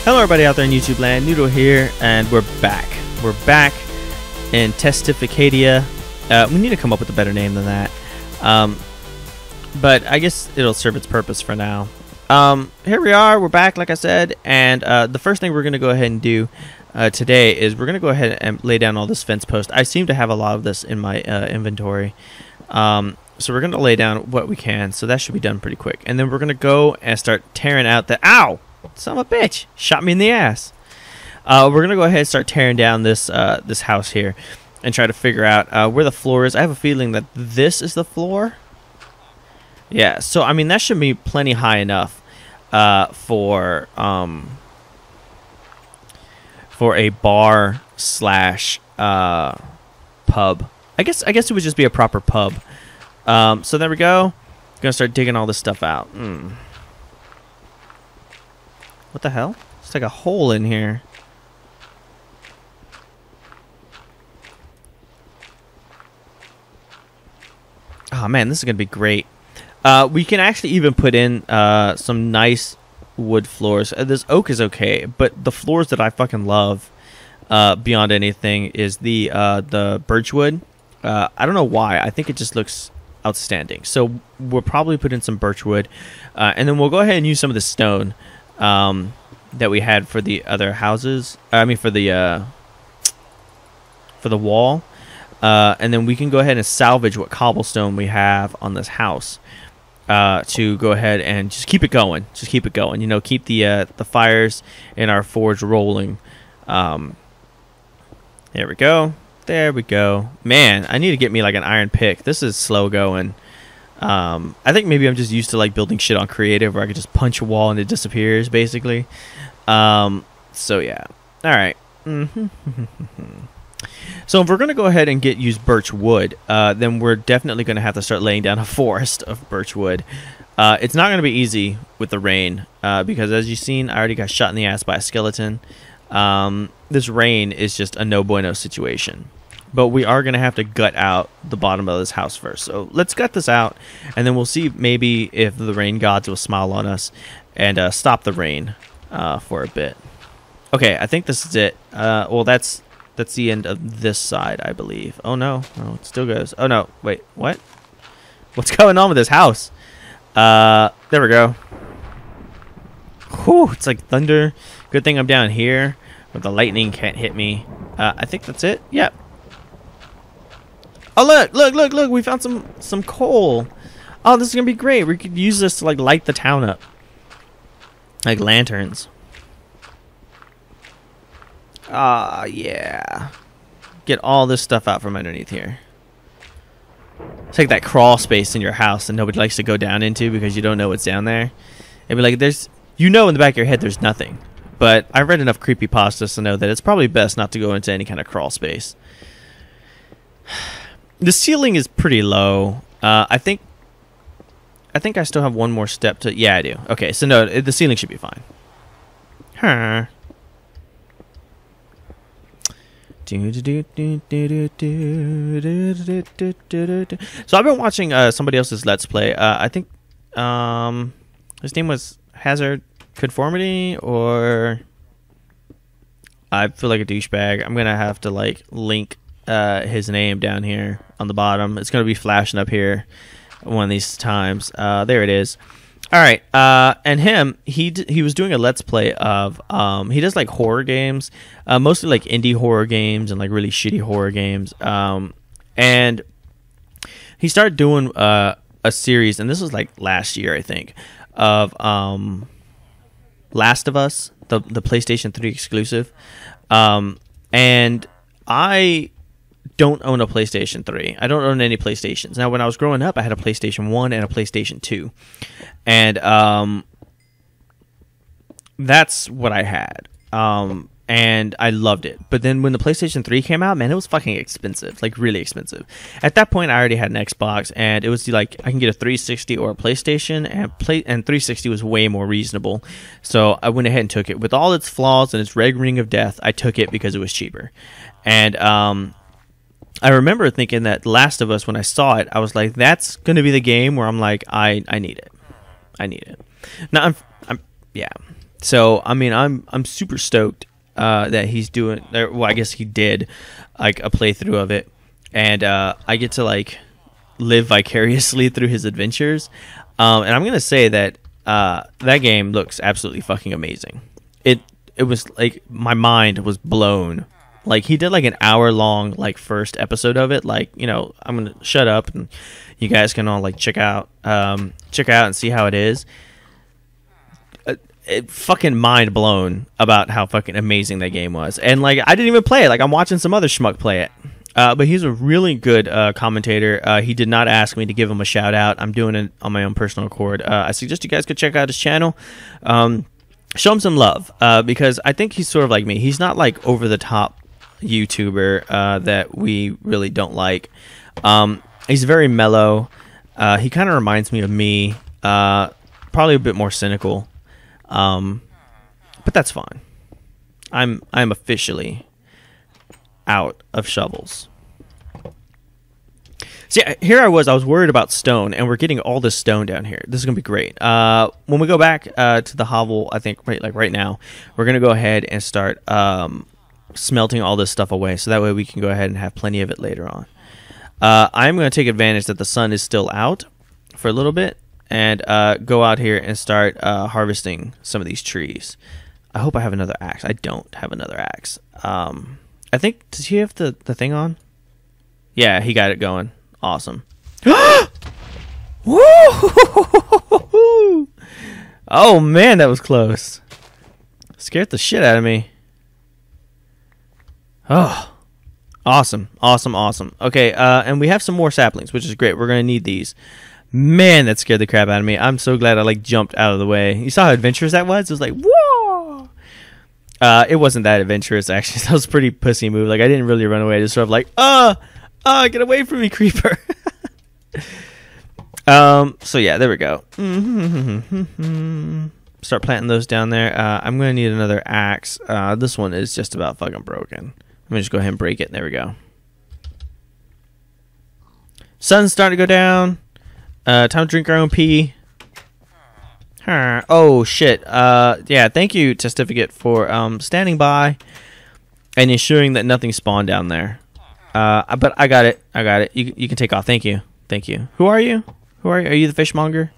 Hello everybody out there in YouTube land, Noodle here, and we're back. We're back in Testificadia. We need to come up with a better name than that. But I guess it'll serve its purpose for now. Here we are, we're back like I said, and the first thing we're going to go ahead and do today is we're going to go ahead and lay down all this fence post. I seem to have a lot of this in my inventory. So we're going to lay down what we can, so that should be done pretty quick. And then we're going to go and start tearing out the... Ow! Son of a bitch! Shot me in the ass. We're going to go ahead and start tearing down this this house here and try to figure out where the floor is. I have a feeling that this is the floor. Yeah, so I mean that should be plenty high enough for a bar slash pub. I guess it would just be a proper pub. So there we go. Gonna start digging all this stuff out. What the hell? It's like a hole in here. Oh man, this is gonna be great. We can actually even put in some nice wood floors. This oak is okay, but the floors that I fucking love beyond anything is the birchwood. I don't know why. I think it just looks outstanding. So we'll probably put in some birchwood, and then we'll go ahead and use some of the stone that we had for the other houses. I mean for the wall. And then we can go ahead and salvage what cobblestone we have on this house to go ahead and just keep it going. Just keep it going. You know, keep the fires in our forge rolling. There we go. There we go. Man, I need to get me like an iron pick. This is slow going. I think maybe I'm just used to like building shit on creative where I can just punch a wall and it disappears basically. So yeah. All right. So if we're going to go ahead and use birch wood, then we're definitely going to have to start laying down a forest of birch wood. It's not going to be easy with the rain because as you've seen, I already got shot in the ass by a skeleton. This rain is just a no bueno situation. But we are going to have to gut out the bottom of this house first. So let's gut this out, and then we'll see maybe if the rain gods will smile on us and stop the rain for a bit. Okay, I think this is it. Well, that's the end of this side, I believe. Oh, no. Oh, it still goes. Oh, no. Wait, what? What's going on with this house? There we go. Whew, it's like thunder. Good thing I'm down here where the lightning can't hit me. I think that's it. Yep. Oh, look. We found some coal. Oh, this is going to be great. We could use this to, like, light the town up. Like lanterns. Yeah. Get all this stuff out from underneath here. It's like that crawl space in your house that nobody likes to go down into because you don't know what's down there. It'd be like, you know in the back of your head there's nothing. But I've read enough creepypastas to know that it's probably best not to go into any kind of crawl space. The ceiling is pretty low. I think I still have one more step to... Yeah, I do. Okay, so no, the ceiling should be fine. Huh. So I've been watching somebody else's Let's Play. I think his name was Hazard Conformity, or I feel like a douchebag. I'm gonna have to like link his name down here on the bottom. It's gonna be flashing up here one of these times. There it is. All right, and he was doing a Let's Play of he does like horror games, mostly like indie horror games and like really shitty horror games. And he started doing a series, and this was like last year I think, of Last of Us, the PlayStation 3 exclusive. And I don't own a PlayStation 3. I don't own any PlayStations. Now, when I was growing up, I had a PlayStation 1 and a PlayStation 2. And that's what I had. And I loved it. But then when the PlayStation 3 came out, man, it was fucking expensive. Like, really expensive. At that point, I already had an Xbox, and it was like, I can get a 360 or a PlayStation, and 360 was way more reasonable. So I went ahead and took it. With all its flaws and its red ring of death, I took it because it was cheaper. And I remember thinking that Last of Us, when I saw it, I was like, that's going to be the game where I'm like, I need it. I need it. Now, yeah. So I mean, I'm super stoked that he's doing. Well, I guess he did like a playthrough of it, and I get to like live vicariously through his adventures. And I'm gonna say that that game looks absolutely fucking amazing. It was like my mind was blown. Like he did like an hour long like first episode of it. Like, you know, I'm gonna shut up and you guys can all like check out and see how it is. It fucking mind blown about how fucking amazing that game was. And like I didn't even play it. Like I'm watching some other schmuck play it. But he's a really good commentator. He did not ask me to give him a shout out. I'm doing it on my own personal accord. I suggest you guys could check out his channel. Show him some love because I think he's sort of like me. He's not like over the top YouTuber that we really don't like. He's very mellow. He kind of reminds me of me. Probably a bit more cynical. But that's fine. I'm officially out of shovels. See, here I was worried about stone, and we're getting all this stone down here. This is gonna be great. When we go back to the hovel, I think right now, we're gonna go ahead and start smelting all this stuff away, so that way we can go ahead and have plenty of it later on. I'm gonna take advantage that the sun is still out for a little bit, and go out here and start harvesting some of these trees. I hope I have another axe. I don't have another axe. I think, does he have the thing on? Yeah, he got it going. Awesome. Woo! Oh man, that was close. Scared the shit out of me. Oh, awesome, awesome, awesome. Okay, and we have some more saplings, which is great. We're gonna need these. Man, that scared the crap out of me. I'm so glad I like jumped out of the way. You saw how adventurous that was? It was like, whoa! It wasn't that adventurous actually. That was a pretty pussy move. Like I didn't really run away. I just sort of like, get away from me, creeper. So yeah, there we go. Start planting those down there. I'm gonna need another axe. This one is just about fucking broken. I'm gonna just go ahead and break it. There we go. Sun's starting to go down. Time to drink our own pee. Oh shit. Yeah, thank you, Testificate, for standing by and ensuring that nothing spawned down there. But I got it. I got it. You can take off. Thank you. Thank you. Who are you? Who are you? Are you the fishmonger?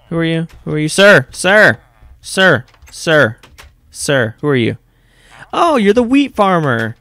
Who are you? Who are you? Sir! Sir! Sir! Sir! Sir! Who are you? Oh, you're the wheat farmer.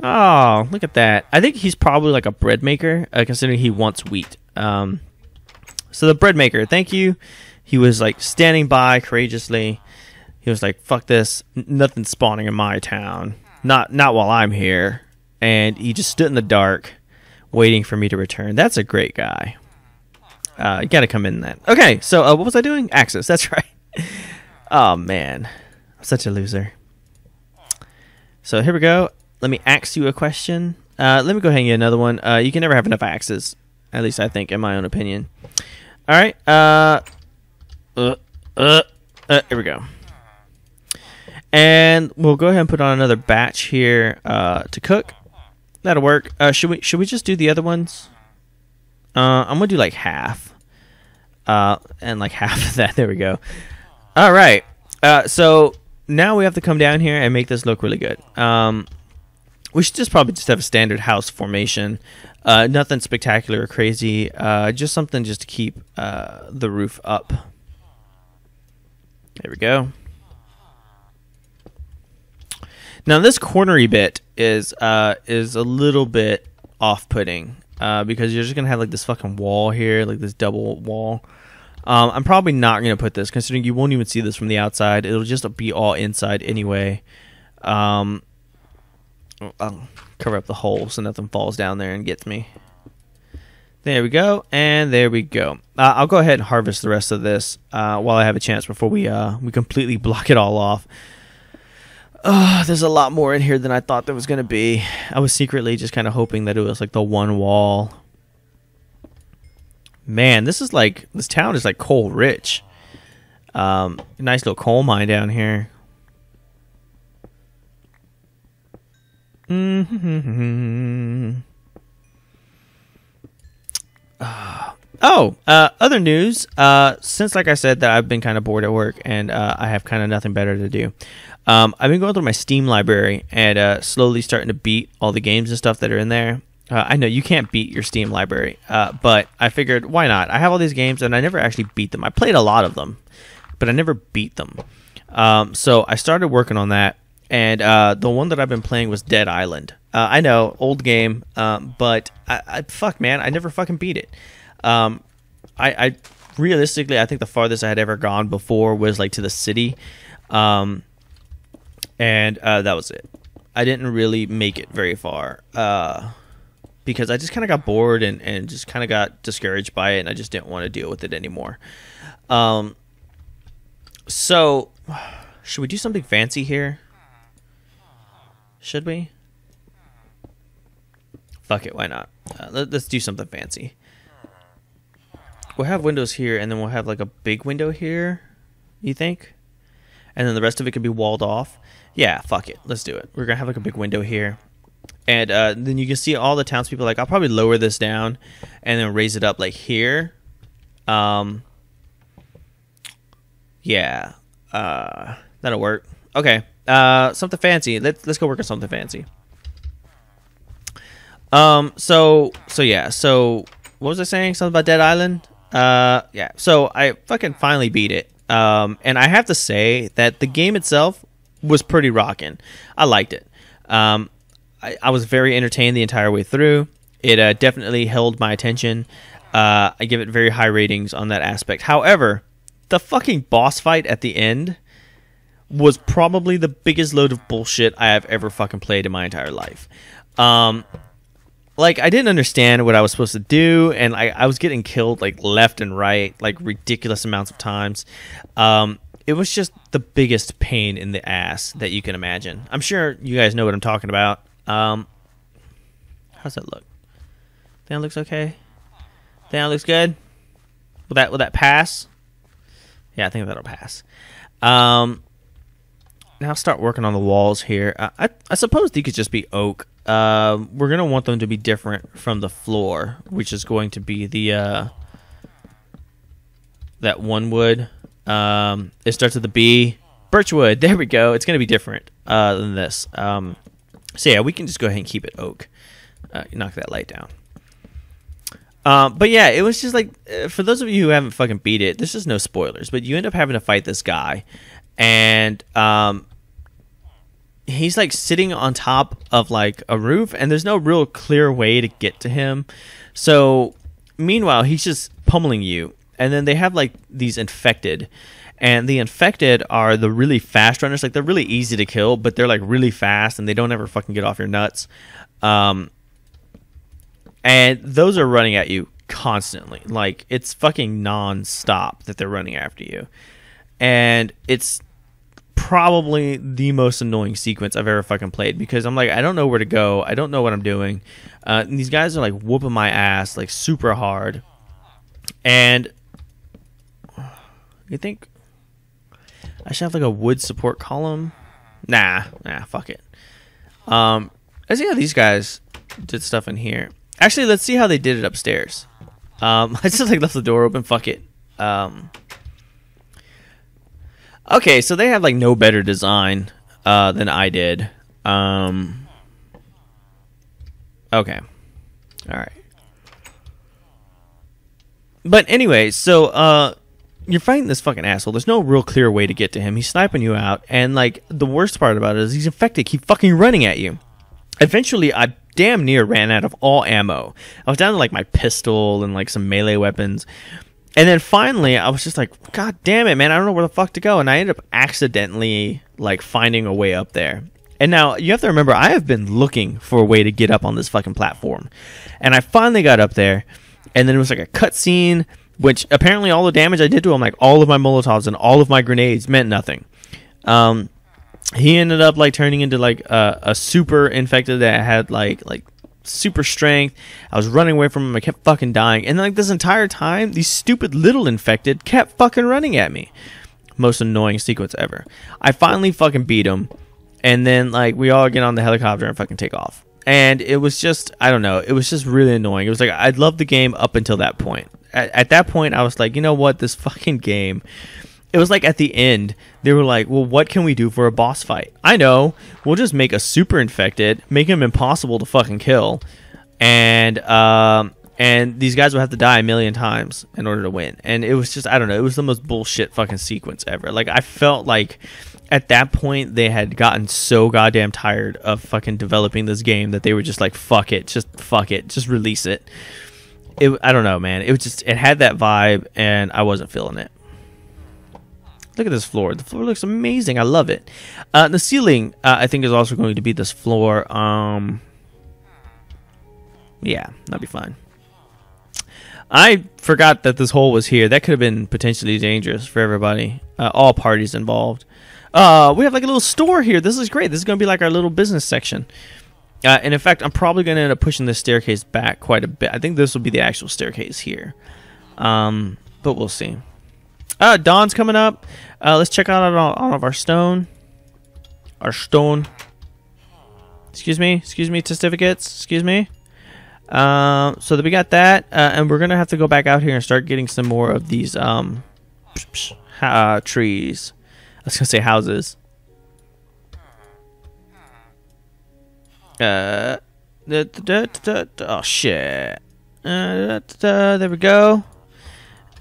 Oh, look at that. I think he's probably like a bread maker, considering he wants wheat. So the bread maker, thank you. He was like standing by courageously. He was like, fuck this. Nothing's spawning in my town. Not while I'm here. And he just stood in the dark waiting for me to return. That's a great guy. You gotta come in then. Okay, so what was I doing? Axes, that's right. Oh man, I'm such a loser. So here we go. Let me ask you a question. Let me go ahead and get another one. You can never have enough axes. At least I think, in my own opinion. Alright, here we go. And we'll go ahead and put on another batch here to cook. That'll work. Should we just do the other ones? I'm gonna do like half. And like half of that. There we go. Alright. So now we have to come down here and make this look really good. We should probably just have a standard house formation. Nothing spectacular or crazy. Just something just to keep the roof up. There we go. Now this cornery bit is a little bit off-putting because you're just gonna have like this fucking wall here, like this double wall. I'm probably not gonna put this, considering you won't even see this from the outside. It'll just be all inside anyway. I'll cover up the hole so nothing falls down there and gets me. There we go, and there we go. I'll go ahead and harvest the rest of this while I have a chance before we completely block it all off. There's a lot more in here than I thought there was going to be. I was secretly just kind of hoping that it was like the one wall. Man, this town is like coal rich. Nice little coal mine down here. Other news. Since, like I said, that I've been kind of bored at work and I have kind of nothing better to do. I've been going through my Steam library and slowly starting to beat all the games and stuff that are in there. I know you can't beat your Steam library, but I figured, why not? I have all these games and I never actually beat them. I played a lot of them, but I never beat them. So I started working on that, and the one that I've been playing was Dead Island. I know, old game, but fuck, man, I never fucking beat it. I realistically, I think the farthest I had ever gone before was like to the city, and that was it. I didn't really make it very far, because I just kind of got bored and just kind of got discouraged by it, and I just didn't want to deal with it anymore. So, should we do something fancy here? Should we? Fuck it, why not? Let's do something fancy. We'll have windows here, and then we'll have like a big window here, you think? And then the rest of it could be walled off. Yeah, fuck it, let's do it. We're gonna have like a big window here. And then you can see all the townspeople. Like, I'll probably lower this down and then raise it up like here. Yeah, that'll work. Okay, something fancy. Let's go work on something fancy. So yeah. So what was I saying? Something about Dead Island. Yeah. So I fucking finally beat it. And I have to say that the game itself was pretty rocking. I liked it. I was very entertained the entire way through. It definitely held my attention. I give it very high ratings on that aspect. However, the fucking boss fight at the end was probably the biggest load of bullshit I have ever fucking played in my entire life. Like, I didn't understand what I was supposed to do, and I was getting killed like left and right, like ridiculous amounts of times. It was just the biggest pain in the ass that you can imagine. I'm sure you guys know what I'm talking about. How's that look? Think that looks okay? Think that looks good? Will that pass? Yeah, I think that'll pass. Now start working on the walls here. I suppose they could just be oak. We're gonna want them to be different from the floor, which is going to be the that one wood. It starts with the B. Birchwood. There we go. It's gonna be different than this. So yeah, we can just go ahead and keep it oak. Knock that light down. But yeah, it was just like, for those of you who haven't fucking beat it, this is no spoilers, but you end up having to fight this guy, and he's like sitting on top of like a roof, and there's no real clear way to get to him. So meanwhile, he's just pummeling you, and then they have like these infected, and the infected are the really fast runners. Like, they're really easy to kill, but they're like really fast, and they don't ever fucking get off your nuts. And those are running at you constantly. Like, it's fucking non-stop that they're running after you. And it's probably the most annoying sequence I've ever fucking played, because I'm like, I don't know where to go. I don't know what I'm doing. And these guys are like whooping my ass like super hard. And you think I should have like a wood support column? Nah, fuck it. Let's see how these guys did stuff in here. Actually, let's see how they did it upstairs. I just like left the door open. Fuck it. Okay, so they have like no better design than I did. Okay. All right. But anyway, so you're fighting this fucking asshole. There's no real clear way to get to him. He's sniping you out, and like the worst part about it is he's infected. Keep fucking running at you. Eventually, I damn near ran out of all ammo. I was down to like my pistol and like some melee weapons. And then finally, I was just like, God damn it, man, I don't know where the fuck to go. And I ended up accidentally like finding a way up there. And now you have to remember, I have been looking for a way to get up on this fucking platform. And I finally got up there, and then it was like a cutscene, which apparently all the damage I did to him, like all of my Molotovs and all of my grenades, meant nothing. He ended up like turning into like a super infected that had like super strength. I was running away from him. I kept fucking dying, and like this entire time, these stupid little infected kept fucking running at me. Most annoying sequence ever. I finally fucking beat him, and then like we all get on the helicopter and fucking take off. And it was just, I don't know, it was just really annoying. It was like, I loved the game up until that point. At that point, I was like, you know what? This fucking game. It was like at the end, they were like, well, what can we do for a boss fight? I know. We'll just make a super infected, make him impossible to fucking kill. And these guys will have to die a million times in order to win. And it was just, I don't know. It was the most bullshit fucking sequence ever. Like, I felt like at that point, they had gotten so goddamn tired of fucking developing this game that they were just like, fuck it. Just release it. I don't know, man. It had that vibe, and I wasn't feeling it. Look at this floor. The floor looks amazing. I love it. The ceiling, I think, is also going to be this floor. Yeah, that'll be fine. I forgot that this hole was here. That could have been potentially dangerous for everybody. All parties involved. We have like a little store here. This is great. This is going to be like our little business section. And in fact, I'm probably going to end up pushing this staircase back quite a bit. I think this will be the actual staircase here. But we'll see. Dawn's coming up. Let's check out all of our stone. Excuse me, certificates. Excuse me. So that we got that, and we're gonna have to go back out here and start getting some more of these trees. I was gonna say houses. Oh shit. There we go.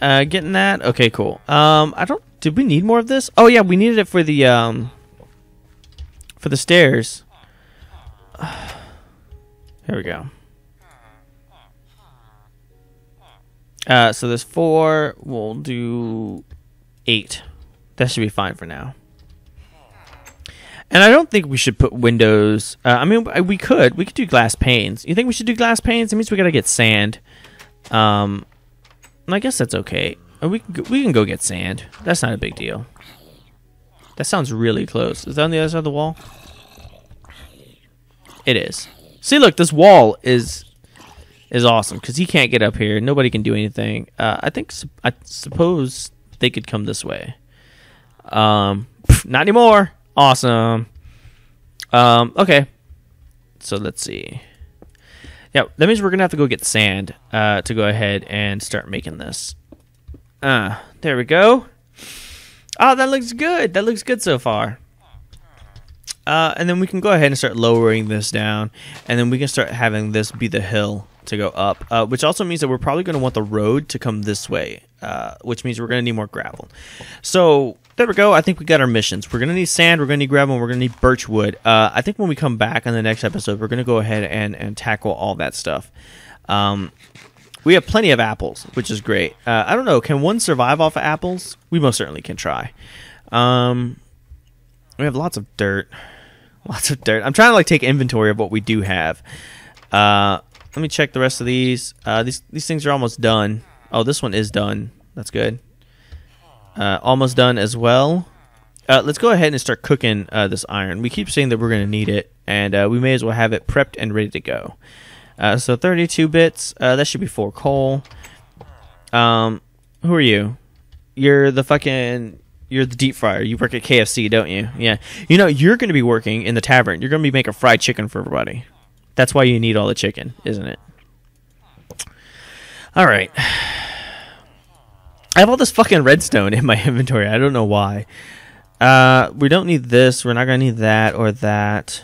Getting that. Okay, cool. Did we need more of this? Oh yeah, we needed it for the stairs. There we go. So there's 4. We'll do 8. That should be fine for now. And I don't think we should put windows. I mean, we could do glass panes. You think we should do glass panes? It means we gotta get sand. I guess that's okay. We can go get sand. That's not a big deal. That sounds really close. Is that on the other side of the wall? It is. See, look, this wall is awesome because he can't get up here. Nobody can do anything. I suppose they could come this way. Not anymore. Awesome. Okay. So let's see. Yeah, that means we're gonna have to go get sand to go ahead and start making this. There we go. Oh, that looks good. That looks good so far. And then we can go ahead and start lowering this down, and then we can start having this be the hill to go up, which also means that we're probably going to want the road to come this way, which means we're going to need more gravel. So there we go. I think we got our missions. We're going to need sand, we're going to need gravel, and we're going to need birch wood. I think when we come back on the next episode, we're going to go ahead and tackle all that stuff. We have plenty of apples, which is great. I don't know, can one survive off of apples? We most certainly can try. We have lots of dirt. Lots of dirt. I'm trying to like take inventory of what we do have. Let me check the rest of these. These things are almost done. Oh, this one is done. That's good. Almost done as well. Let's go ahead and start cooking this iron. We keep saying that we're going to need it, and we may as well have it prepped and ready to go. So 32 bits. That should be 4 coal. Who are you? You're the deep fryer. You work at KFC, don't you? Yeah. You know, you're going to be working in the tavern. You're going to be making fried chicken for everybody. That's why you need all the chicken, isn't it? All right. I have all this fucking redstone in my inventory. I don't know why. We don't need this. We're not going to need that or that.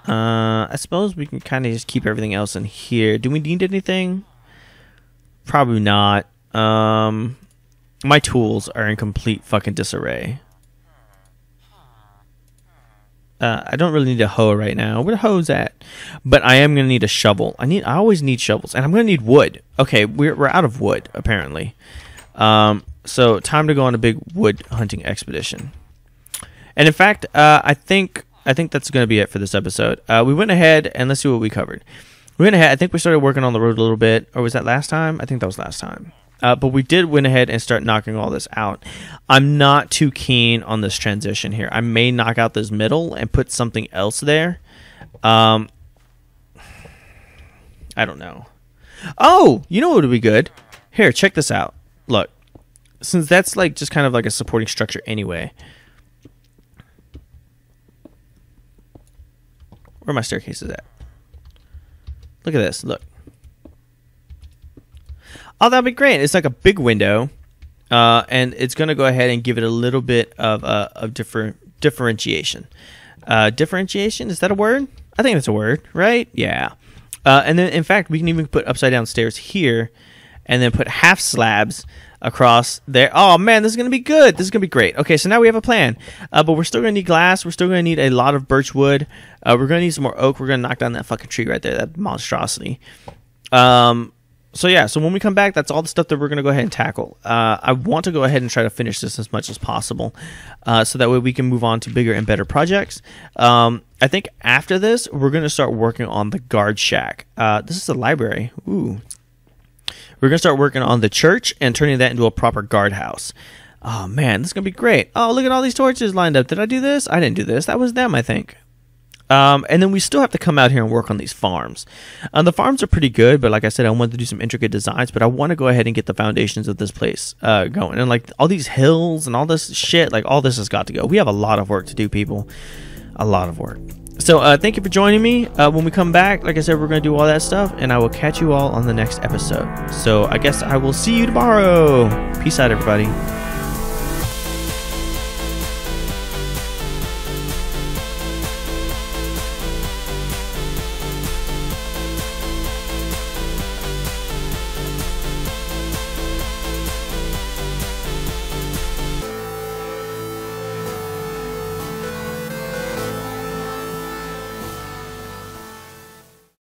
I suppose we can kind of just keep everything else in here. Do we need anything? Probably not. My tools are in complete fucking disarray. I don't really need a hoe right now. Where the hoe's at? But I am gonna need a shovel. I always need shovels, and I'm gonna need wood. Okay, we're out of wood apparently. So time to go on a big wood hunting expedition. And in fact, I think that's gonna be it for this episode. We went ahead and let's see what we covered. We went ahead. I think we started working on the road a little bit, or was that last time? I think that was last time. But we did went ahead and start knocking all this out. I'm not too keen on this transition here. I may knock out this middle and put something else there. I don't know. Oh, you know what would be good? Here, check this out. Look, since that's like just kind of like a supporting structure anyway. Where my staircase is at? Look at this. Look. Oh, that'd be great. It's like a big window, and it's going to go ahead and give it a little bit of differentiation. Differentiation, is that a word? I think that's a word, right? Yeah. And then, in fact, we can even put upside down stairs here, and then put half slabs across there. Oh man, this is gonna be good. This is gonna be great. Okay, so now we have a plan, but we're still gonna need glass. We're still gonna need a lot of birch wood. We're gonna need some more oak. We're gonna knock down that fucking tree right there, that monstrosity. So yeah, so when we come back, that's all the stuff that we're gonna go ahead and tackle. I want to go ahead and try to finish this as much as possible, so that way we can move on to bigger and better projects. I think after this, we're gonna start working on the guard shack. This is the library. Ooh. We're going to start working on the church and turning that into a proper guardhouse. Oh, man, this is going to be great. Oh, look at all these torches lined up. Did I do this? I didn't do this. That was them, I think. And then we still have to come out here and work on these farms. The farms are pretty good, but like I said, I wanted to do some intricate designs, but I want to go ahead and get the foundations of this place going. And like all these hills and all this shit, like all this has got to go. We have a lot of work to do, people. A lot of work. So thank you for joining me. When we come back, like I said, we're going to do all that stuff, and I will catch you all on the next episode. So I guess I will see you tomorrow. Peace out, everybody.